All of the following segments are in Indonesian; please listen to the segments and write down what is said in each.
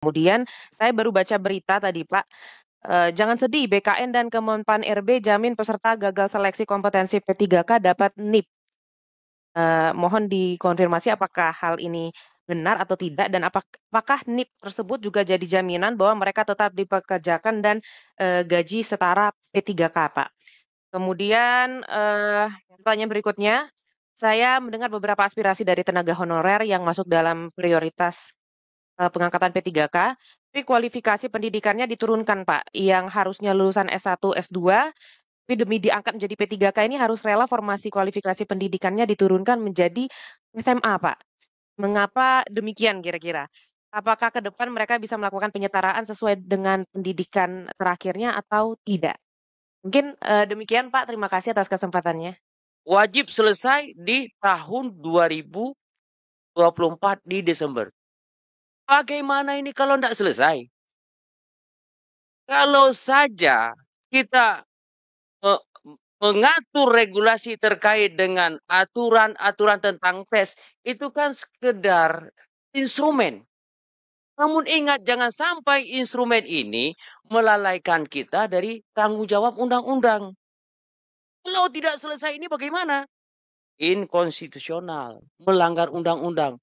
Kemudian saya baru baca berita tadi Pak, jangan sedih BKN dan Kemenpan RB jamin peserta gagal seleksi kompetensi P3K dapat NIP. Mohon dikonfirmasi apakah hal ini benar atau tidak dan apakah NIP tersebut juga jadi jaminan bahwa mereka tetap dipekerjakan dan, gaji setara P3K, Pak. Kemudian, pertanyaan berikutnya, saya mendengar beberapa aspirasi dari tenaga honorer yang masuk dalam prioritas pengangkatan P3K, tapi kualifikasi pendidikannya diturunkan, Pak. Yang harusnya lulusan S1, S2, tapi demi diangkat menjadi P3K ini harus rela formasi kualifikasi pendidikannya diturunkan menjadi SMA, Pak. Mengapa demikian kira-kira? Apakah ke depan mereka bisa melakukan penyetaraan sesuai dengan pendidikan terakhirnya atau tidak? Mungkin, demikian, Pak. Terima kasih atas kesempatannya. Wajib selesai di tahun 2024 di Desember. Bagaimana ini kalau tidak selesai? Kalau saja kita me- mengatur regulasi terkait dengan aturan-aturan tentang tes, itu kan sekedar instrumen. Namun ingat, jangan sampai instrumen ini melalaikan kita dari tanggung jawab undang-undang. Kalau tidak selesai ini bagaimana? Inkonstitusional, melanggar undang-undang.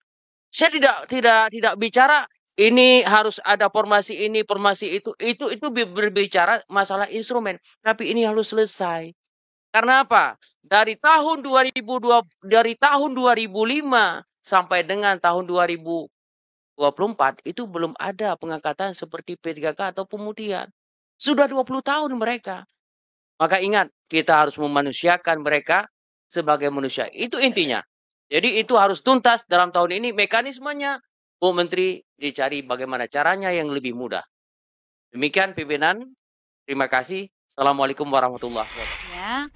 Saya tidak bicara ini harus ada formasi itu. Itu berbicara masalah instrumen, tapi ini harus selesai. Karena apa? Dari tahun 2005 sampai dengan tahun 2024 itu belum ada pengangkatan seperti P3K atau pemutihan. Sudah 20 tahun mereka. Maka ingat, kita harus memanusiakan mereka sebagai manusia. Itu intinya. Jadi itu harus tuntas dalam tahun ini mekanismenya. Bu Menteri dicari bagaimana caranya yang lebih mudah. Demikian pimpinan. Terima kasih. Assalamualaikum warahmatullahi wabarakatuh. Ya,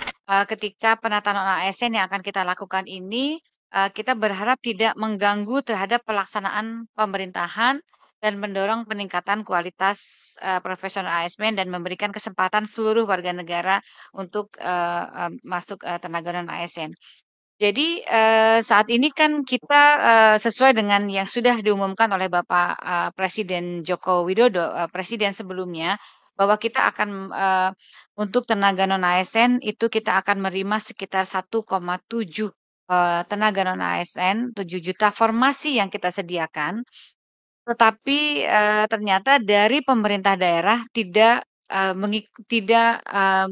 ketika penataan ASN yang akan kita lakukan ini, kita berharap tidak mengganggu terhadap pelaksanaan pemerintahan dan mendorong peningkatan kualitas profesional ASN dan memberikan kesempatan seluruh warga negara untuk masuk tenaga non ASN. Jadi saat ini kan kita sesuai dengan yang sudah diumumkan oleh Bapak Presiden Joko Widodo, presiden sebelumnya, bahwa kita akan untuk tenaga non ASN itu kita akan menerima sekitar 1,7 tenaga non ASN, 7 juta formasi yang kita sediakan. Tetapi ternyata dari pemerintah daerah tidak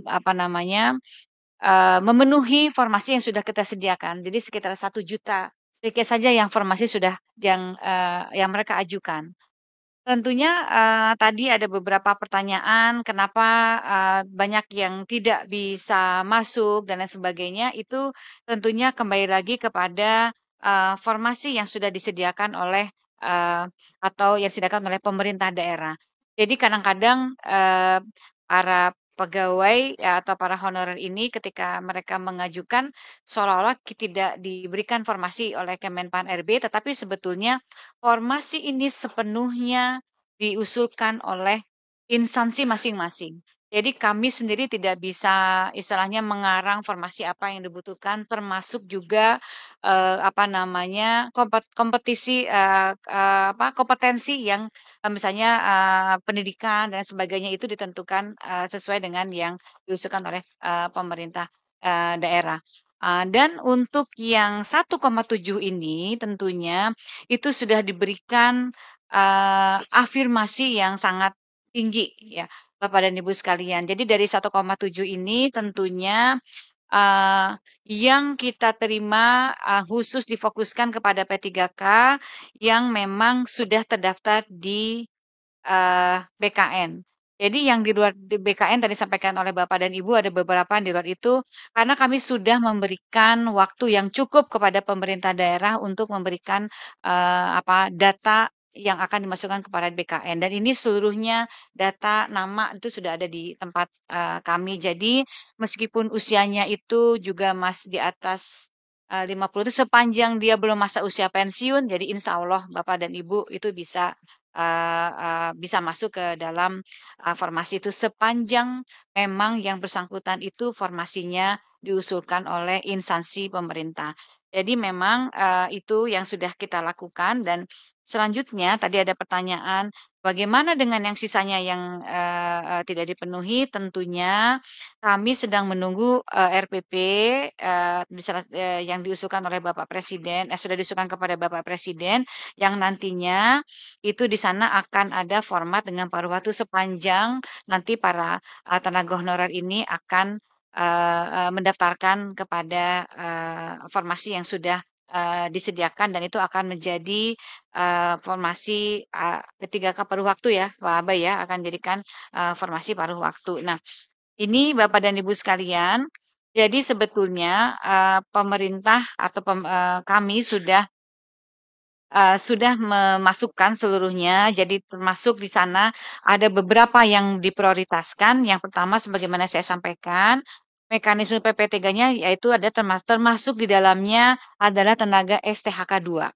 apa namanya, memenuhi formasi yang sudah kita sediakan. Jadi sekitar 1 juta, sedikit saja yang formasi sudah yang mereka ajukan. Tentunya, tadi ada beberapa pertanyaan kenapa, banyak yang tidak bisa masuk dan lain sebagainya, itu tentunya kembali lagi kepada, formasi yang sudah disediakan oleh, atau yang disediakan oleh pemerintah daerah. Jadi kadang-kadang, para pegawai atau para honorer ini ketika mereka mengajukan seolah-olah tidak diberikan formasi oleh Kemenpan RB, tetapi sebetulnya formasi ini sepenuhnya diusulkan oleh instansi masing-masing. Jadi kami sendiri tidak bisa istilahnya mengarang formasi apa yang dibutuhkan, termasuk juga, apa namanya, kompetisi, kompetensi yang, misalnya, pendidikan dan sebagainya itu ditentukan, sesuai dengan yang diusulkan oleh, pemerintah, daerah. Dan untuk yang 1,7 ini tentunya itu sudah diberikan afirmasi yang sangat tinggi ya, Bapak dan Ibu sekalian. Jadi dari 1,7 ini tentunya, eee, yang kita terima, khusus difokuskan kepada P3K yang memang sudah terdaftar di, BKN. Jadi yang di luar di BKN tadi disampaikan oleh Bapak dan Ibu ada beberapa yang di luar itu, karena kami sudah memberikan waktu yang cukup kepada pemerintah daerah untuk memberikan, data yang akan dimasukkan kepada BKN dan ini seluruhnya data nama itu sudah ada di tempat, kami. Jadi meskipun usianya itu juga masih di atas, 50 itu sepanjang dia belum masa usia pensiun, jadi insya Allah Bapak dan Ibu itu bisa, bisa masuk ke dalam, formasi itu sepanjang memang yang bersangkutan itu formasinya diusulkan oleh instansi pemerintah. Jadi memang, itu yang sudah kita lakukan dan selanjutnya tadi ada pertanyaan, bagaimana dengan yang sisanya yang, tidak dipenuhi? Tentunya kami sedang menunggu, RPP, yang diusulkan oleh Bapak Presiden sudah diusulkan kepada Bapak Presiden, yang nantinya itu di sana akan ada format dengan paruh waktu sepanjang nanti para, tenaga honorer ini akan, mendaftarkan kepada, formasi yang sudah, disediakan dan itu akan menjadi, formasi, P3K paruh waktu ya, Pak Abai ya, akan jadikan, formasi paruh waktu. Nah, ini Bapak dan Ibu sekalian, jadi sebetulnya, pemerintah atau kami sudah memasukkan seluruhnya, jadi termasuk di sana ada beberapa yang diprioritaskan. Yang pertama sebagaimana saya sampaikan, mekanisme PP3-nya yaitu ada termasuk di dalamnya adalah tenaga STHK 2.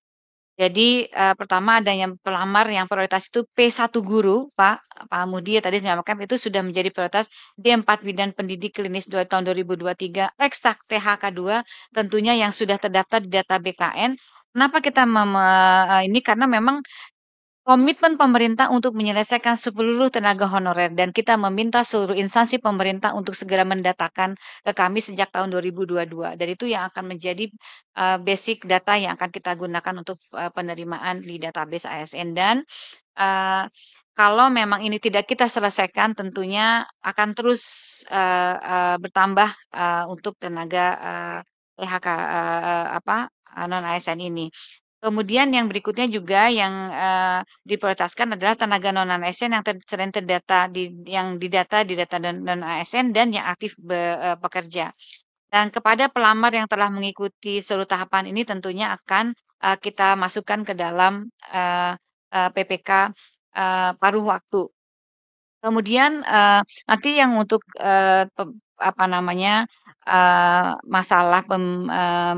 Jadi, pertama ada yang pelamar yang prioritas itu P1 guru, Pak Mudi tadi menyampaikan itu sudah menjadi prioritas. D4 Bidan Pendidik Klinis tahun 2023, Ekstak THK 2 tentunya yang sudah terdaftar di data BKN. Kenapa kita ini karena memang komitmen pemerintah untuk menyelesaikan seluruh tenaga honorer dan kita meminta seluruh instansi pemerintah untuk segera mendatakan ke kami sejak tahun 2022 dan itu yang akan menjadi, basic data yang akan kita gunakan untuk, penerimaan di database ASN dan, eee, kalau memang ini tidak kita selesaikan tentunya akan terus, bertambah, untuk tenaga, PHK, non-ASN ini. Kemudian yang berikutnya juga yang, diprioritaskan adalah tenaga non-ASN yang sering terdata yang didata di data non-ASN dan yang aktif bekerja. Dan kepada pelamar yang telah mengikuti seluruh tahapan ini tentunya akan, kita masukkan ke dalam, PPK, paruh waktu. Kemudian, nanti yang untuk, apa namanya, masalah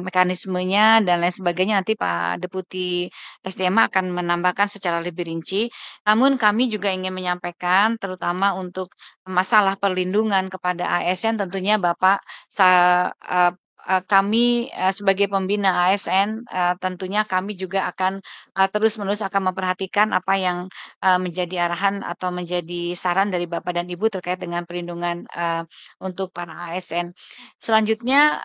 mekanismenya dan lain sebagainya nanti Pak Deputi SDM akan menambahkan secara lebih rinci. Namun kami juga ingin menyampaikan terutama untuk masalah perlindungan kepada ASN tentunya Bapak eee kami, sebagai pembina ASN, tentunya kami juga akan, terus-menerus akan memperhatikan apa yang menjadi arahan atau menjadi saran dari Bapak dan Ibu terkait dengan perlindungan, untuk para ASN. Selanjutnya,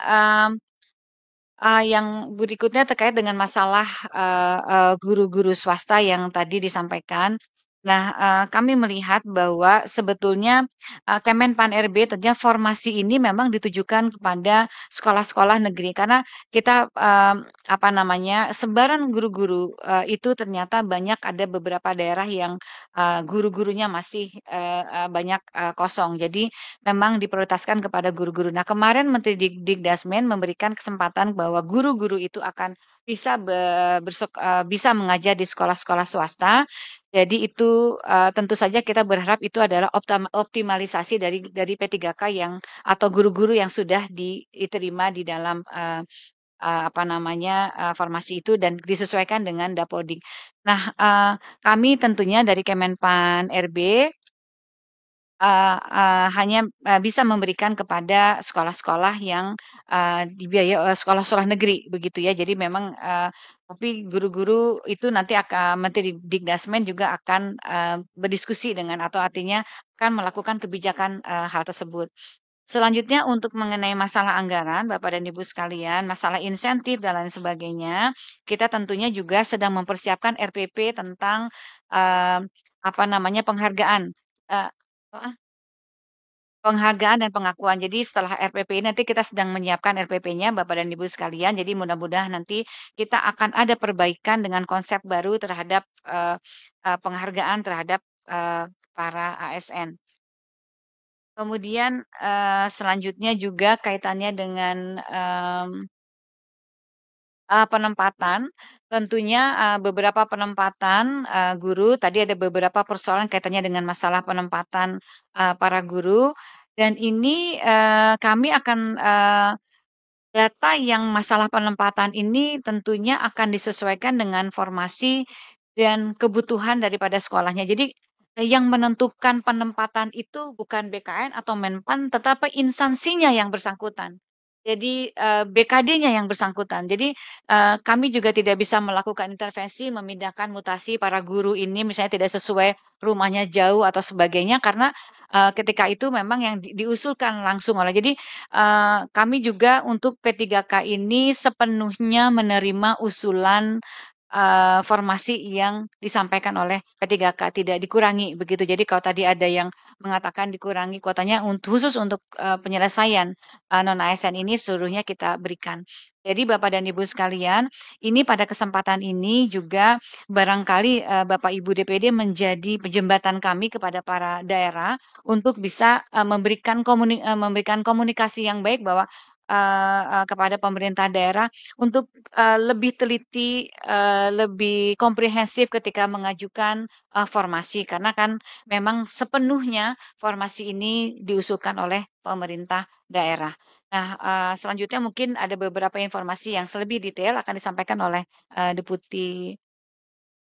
yang berikutnya terkait dengan masalah, guru-guru swasta yang tadi disampaikan. Nah, kami melihat bahwa sebetulnya, Kemenpan RB tentunya formasi ini memang ditujukan kepada sekolah-sekolah negeri karena kita, apa namanya, sebaran guru-guru, itu ternyata banyak ada beberapa daerah yang, guru-gurunya masih, banyak, kosong. Jadi memang diprioritaskan kepada guru-guru. Nah, kemarin Menteri Dikdasmen memberikan kesempatan bahwa guru-guru itu akan bisa mengajar di sekolah-sekolah swasta. Jadi itu, tentu saja kita berharap itu adalah optimalisasi dari P3K yang atau guru-guru yang sudah diterima di dalam, apa namanya, formasi itu dan disesuaikan dengan Dapodik. Nah, kami tentunya dari Kemenpan RB hanya, bisa memberikan kepada sekolah-sekolah yang, dibiayai oleh sekolah-sekolah negeri begitu ya. Jadi memang, tapi guru-guru itu nanti Menteri Dikdasmen juga akan, berdiskusi dengan atau artinya akan melakukan kebijakan, hal tersebut. Selanjutnya untuk mengenai masalah anggaran Bapak dan Ibu sekalian, masalah insentif dan lain sebagainya, kita tentunya juga sedang mempersiapkan RPP tentang, apa namanya, penghargaan, eee penghargaan dan pengakuan. Jadi setelah RPP ini nanti kita sedang menyiapkan RPP-nya Bapak dan Ibu sekalian. Jadi mudah-mudahan nanti kita akan ada perbaikan dengan konsep baru terhadap, penghargaan terhadap, para ASN. Kemudian, selanjutnya juga kaitannya dengan, penempatan, tentunya, beberapa penempatan, guru, tadi ada beberapa persoalan kaitannya dengan masalah penempatan, para guru dan ini, kami akan, data yang masalah penempatan ini tentunya akan disesuaikan dengan formasi dan kebutuhan daripada sekolahnya. Jadi, yang menentukan penempatan itu bukan BKN atau Menpan, tetapi instansinya yang bersangkutan. Jadi, BKD-nya yang bersangkutan. Jadi, kami juga tidak bisa melakukan intervensi memindahkan mutasi para guru ini misalnya tidak sesuai rumahnya jauh atau sebagainya karena, ketika itu memang yang diusulkan langsung oleh jadi, kami juga untuk P3K ini sepenuhnya menerima usulan, formasi yang disampaikan oleh P3K, tidak dikurangi begitu. Jadi kalau tadi ada yang mengatakan dikurangi kuotanya khusus untuk, penyelesaian non-ASN ini seluruhnya kita berikan. Jadi Bapak dan Ibu sekalian, ini pada kesempatan ini juga barangkali, Bapak Ibu DPD menjadi jembatan kami kepada para daerah untuk bisa, memberikan komunikasi yang baik bahwa, kepada pemerintah daerah untuk, lebih teliti, lebih komprehensif ketika mengajukan, formasi. Karena kan memang sepenuhnya formasi ini diusulkan oleh pemerintah daerah. Nah, selanjutnya mungkin ada beberapa informasi yang lebih detail akan disampaikan oleh, Deputi